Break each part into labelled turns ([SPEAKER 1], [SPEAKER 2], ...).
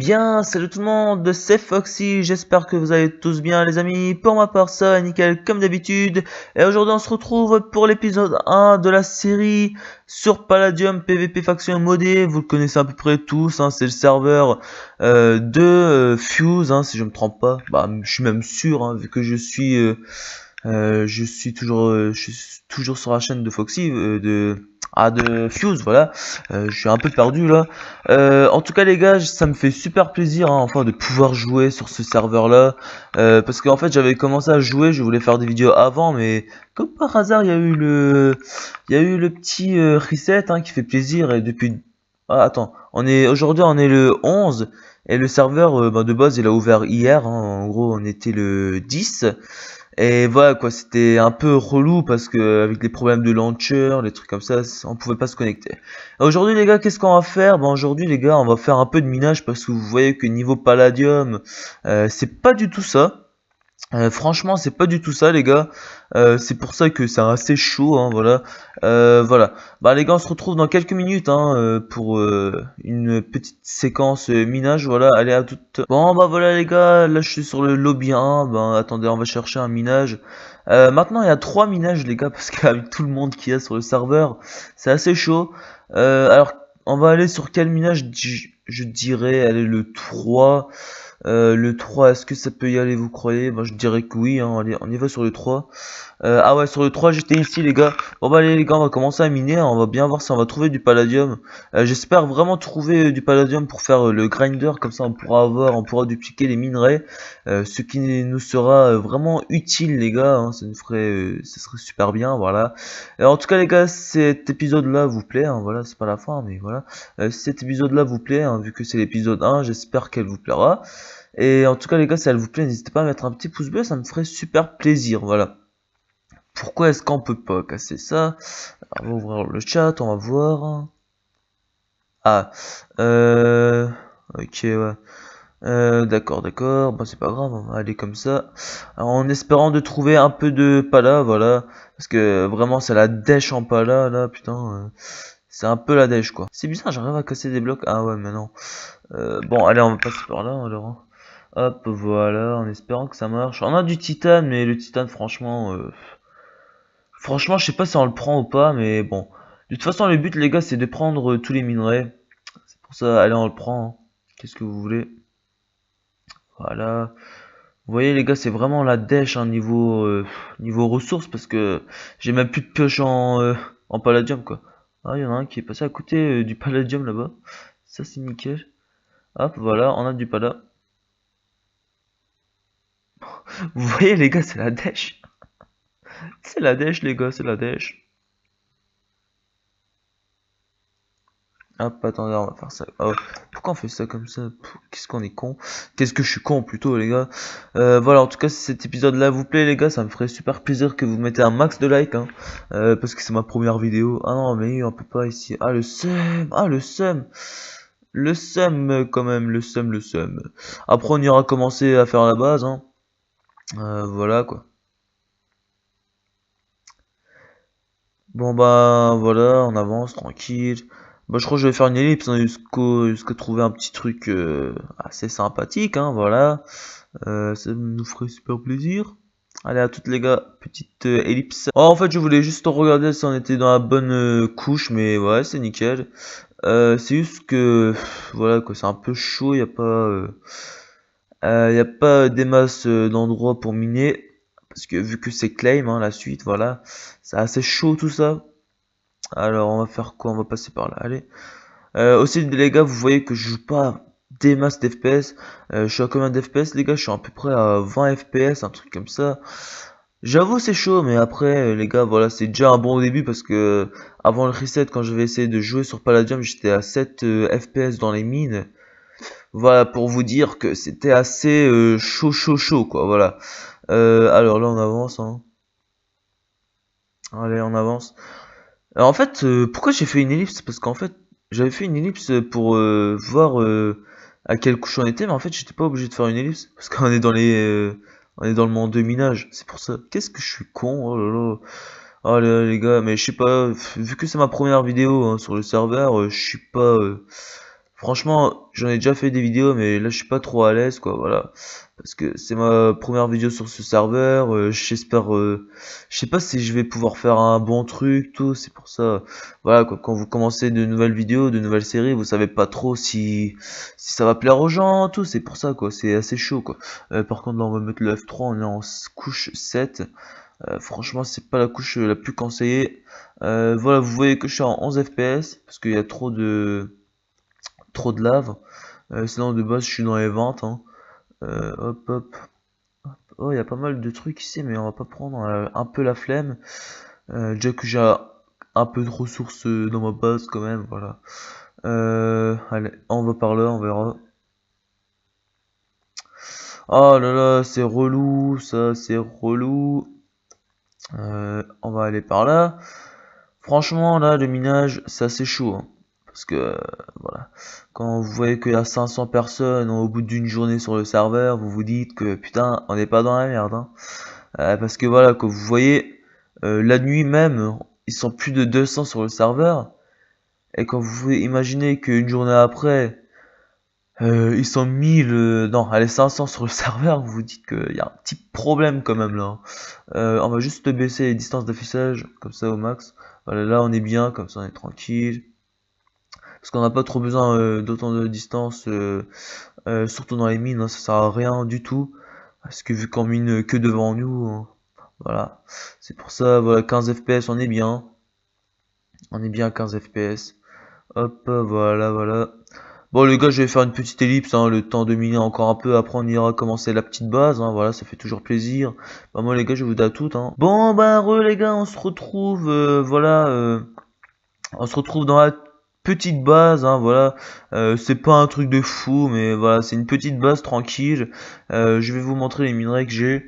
[SPEAKER 1] bien, salut tout le monde, c'est Foxy, j'espère que vous allez tous bien les amis. Pour ma part ça va nickel comme d'habitude. Et aujourd'hui on se retrouve pour l'épisode 1 de la série sur Palladium PVP faction modée. Vous le connaissez à peu près tous, hein, c'est le serveur de Fuse, hein, si je me trompe pas. Bah, je suis même sûr, hein, vu que je suis toujours sur la chaîne de Foxy, de Fuse, voilà. Je suis un peu perdu là. En tout cas les gars, ça me fait super plaisir, hein, enfin de pouvoir jouer sur ce serveur là. Parce qu'en fait j'avais commencé à jouer, je voulais faire des vidéos avant, mais comme par hasard il y a eu le petit reset, hein, qui fait plaisir. Et depuis... Ah, attends, aujourd'hui on est le 11. Et le serveur de base il a ouvert hier, hein. En gros on était le 10. Et voilà quoi, c'était un peu relou parce que avec les problèmes de launcher, les trucs comme ça, on pouvait pas se connecter. Aujourd'hui les gars, qu'est-ce qu'on va faire? Ben aujourd'hui les gars, on va faire un peu de minage parce que vous voyez que niveau Palladium, c'est pas du tout ça. Franchement, c'est pas du tout ça, les gars. C'est pour ça que c'est assez chaud, hein, voilà. Voilà. Bah, les gars, on se retrouve dans quelques minutes, hein, pour une petite séquence minage, voilà. Allez, à toutes. Bon, bah voilà, les gars. Là, je suis sur le lobby 1. Ben, attendez, on va chercher un minage. Maintenant, il y a 3 minages, les gars, parce qu'avec tout le monde qu'il y a sur le serveur, c'est assez chaud. Alors, on va aller sur quel minage? Je dirais, allez, le 3. Le 3, est-ce que ça peut y aller, vous croyez? Moi je dirais que oui, hein. Allez, on y va sur le 3. Ah ouais, sur le 3 j'étais ici les gars. Bon bah allez les gars, on va commencer à miner, hein. On va bien voir si on va trouver du palladium. J'espère vraiment trouver du palladium pour faire le grinder, comme ça on pourra dupliquer les minerais. Ce qui nous sera vraiment utile les gars, hein. Ça serait super bien, voilà. En tout cas les gars, cet épisode là vous plaît, hein. Voilà, c'est pas la fin, mais voilà. Si cet épisode là vous plaît, hein, vu que c'est l'épisode 1, j'espère qu'elle vous plaira. Et en tout cas les gars, si elle vous plaît, n'hésitez pas à mettre un petit pouce bleu, ça me ferait super plaisir, voilà. Pourquoi est-ce qu'on peut pas casser ça? Alors, on va ouvrir le chat, on va voir. Ah, ok, ouais. D'accord, d'accord, bah c'est pas grave, on va aller comme ça. Alors, en espérant de trouver un peu de pala, voilà. Parce que vraiment c'est la dèche en pala, là, putain. C'est un peu la dèche, quoi. C'est bizarre, j'arrive à casser des blocs. Ah ouais, mais non. Bon, allez, on va passer par là, alors, hein. Hop, voilà, en espérant que ça marche. On a du titane, mais le titane, franchement, je sais pas si on le prend ou pas, mais bon. De toute façon, le but, les gars, c'est de prendre tous les minerais. C'est pour ça, allez, on le prend, hein. Qu'est-ce que vous voulez? Voilà. Vous voyez, les gars, c'est vraiment la dèche, hein, niveau ressources, parce que j'ai même plus de pioche en palladium, quoi. Ah, il y en a un qui est passé à côté du palladium là-bas. Ça, c'est nickel. Hop, voilà, on a du pala. Vous voyez, les gars, c'est la dèche. C'est la dèche, les gars, c'est la dèche. Hop, attendez, on va faire ça. Oh, pourquoi on fait ça comme ça? Qu'est-ce qu'on est con? Qu'est-ce que je suis con plutôt, les gars? Voilà, en tout cas, si cet épisode-là vous plaît, les gars, ça me ferait super plaisir que vous mettez un max de likes, hein, parce que c'est ma première vidéo. Ah non, mais on peut pas ici. Ah, le seum! Ah, le seum! Le seum, quand même, le seum, le seum. Après, on ira commencer à faire la base, hein. Voilà, quoi. Bon bah voilà, on avance tranquille. Bah je crois que je vais faire une ellipse, hein, jusqu'à trouver un petit truc assez sympathique, hein, voilà. Ça nous ferait super plaisir. Allez à toutes les gars, petite ellipse. Oh, en fait je voulais juste regarder si on était dans la bonne couche, mais ouais c'est nickel. C'est juste que voilà quoi, c'est un peu chaud, y a pas des masses d'endroits pour miner. Parce que vu que c'est claim, hein, la suite, voilà, c'est assez chaud tout ça. Alors on va faire quoi? On va passer par là, allez. Aussi les gars, vous voyez que je joue pas des masses d'FPS. Je suis à combien d'FPS les gars? Je suis à peu près à 20 FPS, un truc comme ça. J'avoue c'est chaud, mais après les gars, voilà, c'est déjà un bon début parce que avant le reset, quand j'avais essayé de jouer sur Palladium, j'étais à 7 FPS dans les mines. Voilà, pour vous dire que c'était assez chaud quoi, voilà. Alors là on avance, hein. Allez, on avance. Alors, en fait, pourquoi j'ai fait une ellipse? Parce qu'en fait, j'avais fait une ellipse pour voir à quelle couche on était, mais en fait, j'étais pas obligé de faire une ellipse parce qu'on est on est dans le monde de minage. C'est pour ça. Qu'est-ce que je suis con? Oh là là. Oh là là, les gars, mais je sais pas. Vu que c'est ma première vidéo, hein, sur le serveur, je suis pas. Franchement, j'en ai déjà fait des vidéos, mais là je suis pas trop à l'aise, quoi, voilà. Parce que c'est ma première vidéo sur ce serveur, j'espère, je sais pas si je vais pouvoir faire un bon truc, tout, c'est pour ça, voilà, quoi, quand vous commencez de nouvelles vidéos, de nouvelles séries, vous savez pas trop si ça va plaire aux gens, tout, c'est pour ça, quoi, c'est assez chaud, quoi. Par contre, là, on va mettre le F3, on est en couche 7. Franchement, c'est pas la couche la plus conseillée. Voilà, vous voyez que je suis en 11 FPS, parce qu'il y a trop de lave. Sinon, de base, je suis dans les 20, hein. Hop, hop. Oh, il y a pas mal de trucs ici, mais on va pas prendre un peu la flemme. Déjà que j'ai un peu de ressources dans ma base quand même, voilà. Allez, on va par là, on verra. Oh là là, c'est relou, ça, c'est relou. On va aller par là. Franchement, là, le minage, c'est assez chaud, hein. Parce que, voilà, quand vous voyez qu'il y a 500 personnes au bout d'une journée sur le serveur, vous vous dites que, putain, on n'est pas dans la merde, hein. Parce que, voilà, comme vous voyez, la nuit même, ils sont plus de 200 sur le serveur. Et quand vous pouvez imaginer qu'une journée après, ils sont 1000, non, allez, 500 sur le serveur, vous vous dites qu'il y a un petit problème quand même là, hein. On va juste baisser les distances d'affichage, comme ça au max. Voilà, là on est bien, comme ça on est tranquille. Parce qu'on n'a pas trop besoin d'autant de distance, surtout dans les mines, hein, ça sert à rien du tout. Parce que vu qu'on mine que devant nous, hein, voilà. C'est pour ça, voilà, 15 FPS, on est bien. On est bien à 15 FPS. Hop, voilà, voilà. Bon les gars, je vais faire une petite ellipse, hein, le temps de miner encore un peu, après on ira commencer la petite base, hein, voilà, ça fait toujours plaisir. Bah moi les gars, je vous dis à toutes, hein. Bon bah les gars, on se retrouve, voilà, on se retrouve dans la petite base, hein, voilà. C'est pas un truc de fou, mais voilà, c'est une petite base tranquille. Je vais vous montrer les minerais que j'ai.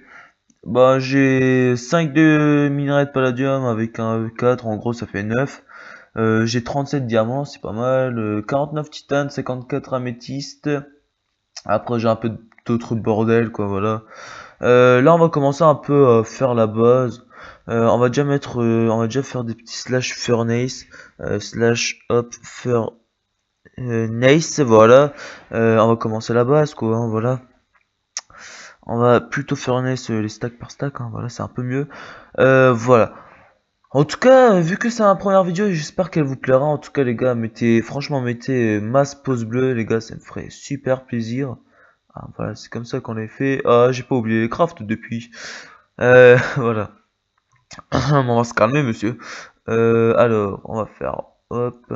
[SPEAKER 1] Bah j'ai 5 de minerais de palladium avec un E4, en gros ça fait 9. J'ai 37 diamants, c'est pas mal. 49 titane, 54 améthystes. Après, j'ai un peu d'autres bordel, quoi, voilà. Là, on va commencer un peu à faire la base. On va déjà faire des petits slash furnace, slash hop furnace, voilà. On va commencer la base, quoi, hein, voilà. On va plutôt furnace les stacks par stack, hein, voilà, c'est un peu mieux. Voilà. En tout cas, vu que c'est ma première vidéo, j'espère qu'elle vous plaira. En tout cas, les gars, franchement, mettez masse pouce bleu, les gars, ça me ferait super plaisir. Ah, voilà, c'est comme ça qu'on les fait. Ah, j'ai pas oublié les crafts depuis. Voilà. On va se calmer, monsieur. Alors, on va faire, hop.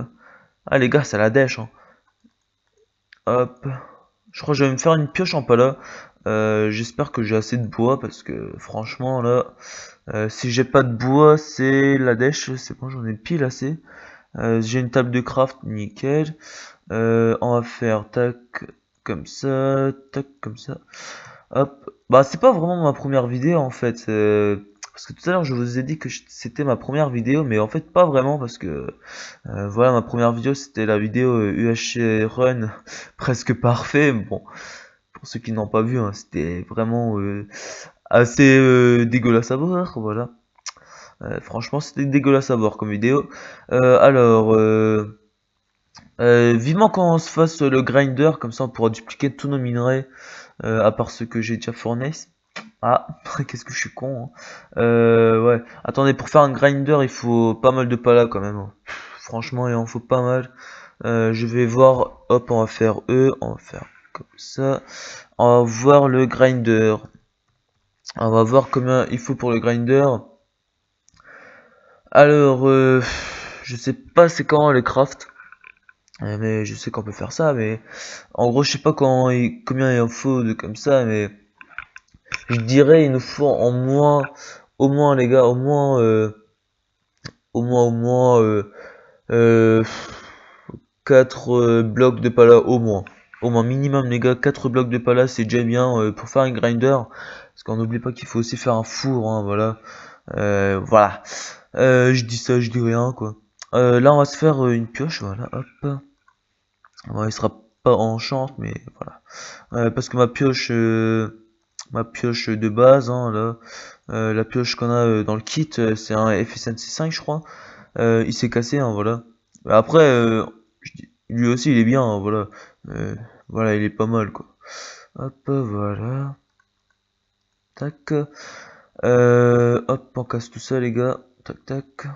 [SPEAKER 1] Ah, les gars, c'est la dèche, hein. Hop. Je crois que je vais me faire une pioche en pala. J'espère que j'ai assez de bois parce que franchement là, si j'ai pas de bois, c'est la dèche. C'est bon, j'en ai pile assez. J'ai une table de craft, nickel. On va faire tac comme ça, tac comme ça. Hop. Bah c'est pas vraiment ma première vidéo en fait. Parce que tout à l'heure je vous ai dit que c'était ma première vidéo, mais en fait pas vraiment parce que voilà, ma première vidéo c'était la vidéo UHC Run presque parfait. Bon, pour ceux qui n'ont pas vu, hein, c'était vraiment assez dégueulasse à voir, voilà. Franchement, c'était dégueulasse à voir comme vidéo. Alors, vivement qu'on se fasse le grinder, comme ça on pourra dupliquer tous nos minerais, à part ceux que j'ai déjà fournis. Ah, qu'est-ce que je suis con, hein. Ouais, attendez, pour faire un grinder, il faut pas mal de pala quand même, hein. Franchement, il en faut pas mal. Je vais voir, hop, on va faire E, on va faire comme ça. On va voir le grinder. On va voir combien il faut pour le grinder. Alors, je sais pas c'est quand les craft, mais je sais qu'on peut faire ça. Mais en gros, je sais pas combien il en faut de comme ça, mais je dirais il nous faut au moins les gars, au moins 4 blocs de pala au moins minimum les gars, 4 blocs de pala c'est déjà bien pour faire un grinder, parce qu'on n'oublie pas qu'il faut aussi faire un four, hein, voilà. Voilà, je dis ça, je dis rien quoi. Là on va se faire une pioche, voilà, hop. Bon, il sera pas enchante, mais voilà. Parce que ma pioche de base, hein, là, la pioche qu'on a dans le kit, c'est un FSNC5 je crois. Il s'est cassé, hein, voilà. Après, lui aussi il est bien, hein, voilà. Voilà, il est pas mal quoi. Hop, voilà. Tac. Hop, on casse tout ça les gars. Tac, tac.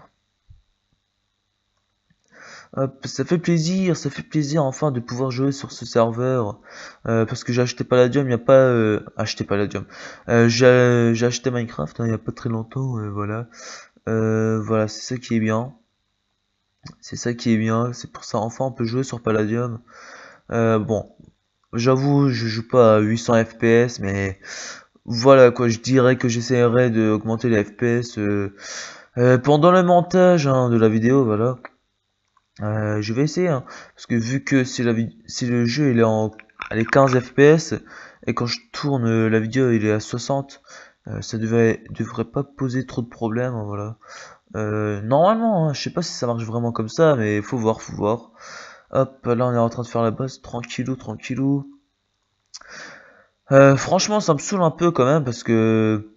[SPEAKER 1] Hop, ça fait plaisir enfin de pouvoir jouer sur ce serveur. Parce que j'ai acheté Palladium, il n'y a pas... acheté Palladium. J'ai acheté Minecraft, hein, il n'y a pas très longtemps, voilà. Voilà, c'est ça qui est bien. C'est ça qui est bien, c'est pour ça enfin on peut jouer sur Palladium. Bon, j'avoue, je joue pas à 800 FPS, mais voilà quoi, je dirais que j'essaierai d'augmenter les FPS pendant le montage hein, de la vidéo, voilà. Je vais essayer, hein, parce que vu que si le jeu il est en allez, 15 FPS, et quand je tourne la vidéo il est à 60, ça devrait pas poser trop de problèmes, hein, voilà. Normalement, hein, je sais pas si ça marche vraiment comme ça, mais faut voir, faut voir. Hop, là on est en train de faire la base, tranquillou, tranquillou. Franchement, ça me saoule un peu quand même parce que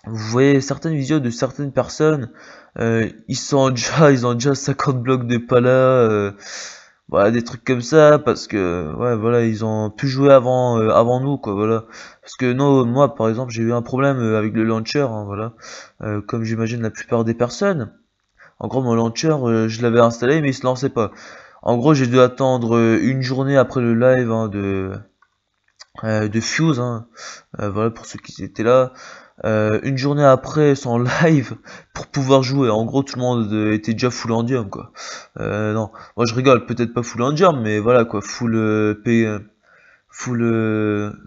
[SPEAKER 1] vous voyez certaines vidéos de certaines personnes, ils ont déjà 50 blocs de pala, voilà des trucs comme ça parce que ouais voilà ils ont pu jouer avant nous quoi voilà parce que non moi par exemple j'ai eu un problème avec le launcher hein, voilà comme j'imagine la plupart des personnes. En gros mon launcher je l'avais installé mais il se lançait pas. En gros j'ai dû attendre une journée après le live hein, de Fuse, hein. Voilà pour ceux qui étaient là. Une journée après son live pour pouvoir jouer. En gros, tout le monde était déjà full endium, quoi. Non, moi je rigole, peut-être pas full endium, mais voilà quoi, full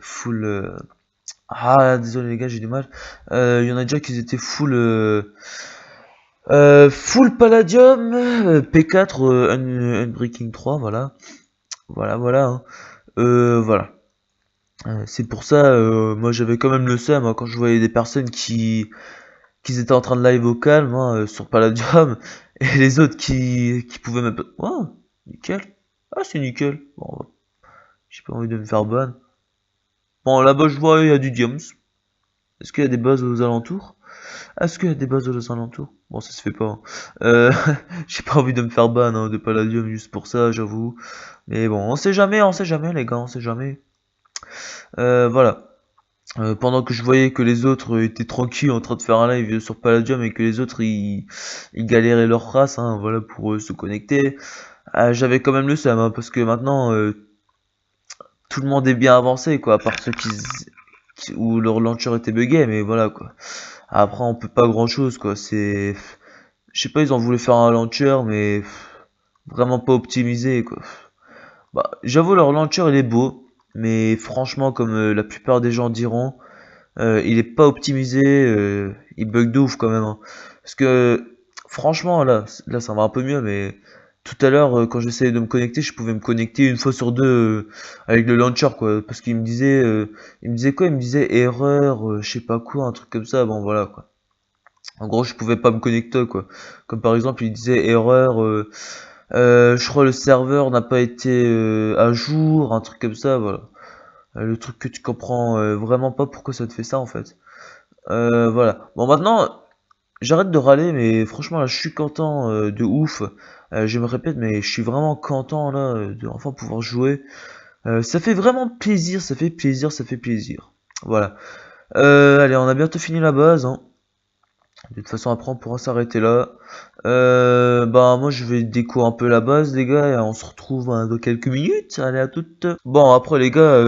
[SPEAKER 1] full. Ah, désolé les gars, j'ai du mal. Il y en a déjà qui étaient full. Full Palladium, P4, Unbreaking 3, voilà. Voilà, hein. Voilà. C'est pour ça, moi j'avais quand même le seum hein, quand je voyais des personnes qui étaient en train de live au calme hein, sur Palladium et les autres qui pouvaient même pas. Oh, nickel. Ah, c'est nickel. Bon, j'ai pas envie de me faire ban. Bon, là-bas je vois il y a du Diams. Est-ce qu'il y a des bases aux alentours? Est-ce qu'il y a des bases aux alentours? Bon, ça se fait pas, hein. J'ai pas envie de me faire ban hein, de Palladium juste pour ça, j'avoue. Mais bon, on sait jamais les gars, on sait jamais. Voilà. Pendant que je voyais que les autres étaient tranquilles en train de faire un live sur Palladium et que les autres ils galéraient leur race hein, voilà pour se connecter, j'avais quand même le seum hein, parce que maintenant tout le monde est bien avancé quoi, à part ceux où leur launcher était buggé, mais voilà quoi. Après on peut pas grand chose quoi, c'est je sais pas, ils ont voulu faire un launcher mais vraiment pas optimisé quoi. Bah j'avoue leur launcher il est beau, mais franchement comme la plupart des gens diront, il est pas optimisé, il bug de ouf quand même, hein. Parce que franchement là ça va un peu mieux, mais tout à l'heure quand j'essayais de me connecter, je pouvais me connecter une fois sur deux avec le launcher quoi, parce il me disait quoi? Il me disait erreur, je sais pas quoi, un truc comme ça. Bon voilà quoi. En gros, je pouvais pas me connecter quoi. Comme par exemple, il disait erreur, je crois le serveur n'a pas été à jour, un truc comme ça, voilà. Le truc que tu comprends vraiment pas pourquoi ça te fait ça en fait. Voilà. Bon maintenant, j'arrête de râler, mais franchement là je suis content de ouf. Je me répète, mais je suis vraiment content là de enfin pouvoir jouer. Ça fait vraiment plaisir, ça fait plaisir, ça fait plaisir. Voilà. Allez, on a bientôt fini la base, hein. De toute façon après on pourra s'arrêter là. Bah moi je vais déco un peu la base les gars et on se retrouve dans quelques minutes. Allez à toutes. Bon après les gars,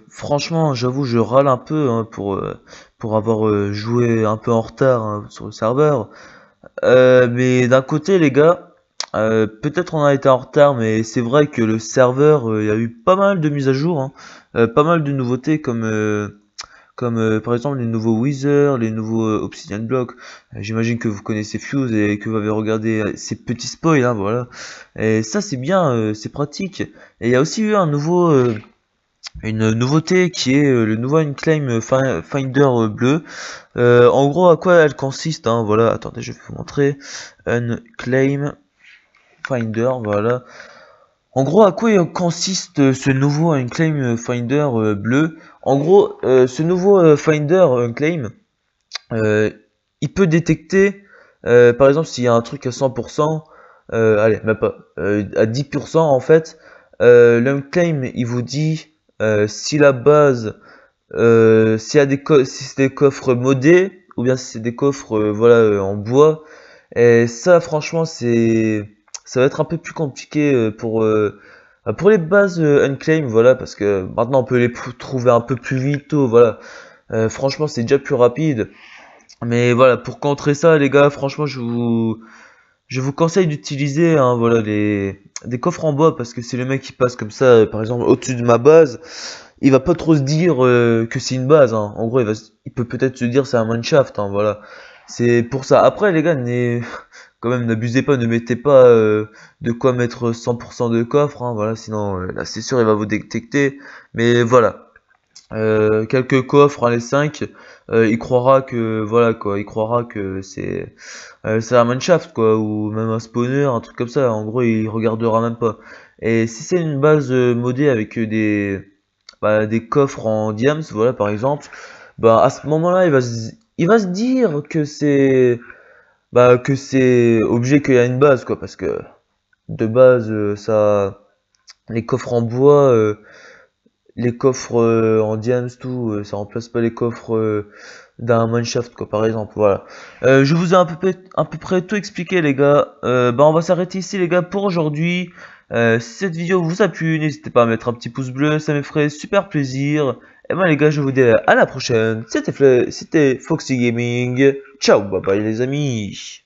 [SPEAKER 1] franchement j'avoue je râle un peu hein, pour avoir joué un peu en retard hein, sur le serveur. Mais d'un côté les gars, peut-être on a été en retard mais c'est vrai que le serveur, il y a eu pas mal de mises à jour, hein, pas mal de nouveautés comme par exemple les nouveaux Wither, les nouveaux Obsidian Block. J'imagine que vous connaissez Fuse et que vous avez regardé ces petits spoils, hein, voilà. Et ça c'est bien, c'est pratique. Et il y a aussi eu une nouveauté qui est le nouveau Unclaim Finder bleu. En gros à quoi elle consiste, hein, voilà. Attendez, je vais vous montrer. Unclaim Finder, voilà. En gros, à quoi consiste ce nouveau Unclaim Finder bleu? En gros, ce nouveau Finder Unclaim, il peut détecter, par exemple, s'il y a un truc à 100%, allez, même pas, à 10% en fait, l'unclaim il vous dit si la base, s'il y a si c'est des coffres modés ou bien si c'est des coffres voilà en bois. Et ça franchement ça va être un peu plus compliqué pour les bases unclaim, voilà, parce que maintenant on peut les trouver un peu plus vite, voilà. Franchement c'est déjà plus rapide. Mais voilà, pour contrer ça, les gars, franchement, je vous conseille d'utiliser hein, voilà, des coffres en bois parce que c'est le mec qui passe comme ça, par exemple, au-dessus de ma base. Il va pas trop se dire que c'est une base. Hein. En gros, il peut peut-être se dire c'est un mineshaft. Hein, voilà. C'est pour ça. Après, les gars, quand même, n'abusez pas, ne mettez pas de quoi mettre 100% de coffre. Hein, voilà, sinon, là, c'est sûr, il va vous détecter. Mais voilà. Quelques coffres, hein, les 5, il croira que voilà quoi, il croira que c'est un mineshaft quoi, ou même un spawner, un truc comme ça. En gros, il regardera même pas. Et si c'est une base modée avec des coffres en diams, voilà par exemple, bah à ce moment-là, il va se dire que c'est obligé qu'il y a une base quoi, parce que de base les coffres en bois. Les coffres en diams, tout, ça remplace pas les coffres d'un mineshaft, quoi, par exemple, voilà. Je vous ai à peu près tout expliqué, les gars. On va s'arrêter ici, les gars, pour aujourd'hui. Si cette vidéo vous a plu, n'hésitez pas à mettre un petit pouce bleu, ça me ferait super plaisir. Et ben, les gars, je vous dis à la prochaine. C'était Foxy Gaming. Ciao, bye bye, les amis.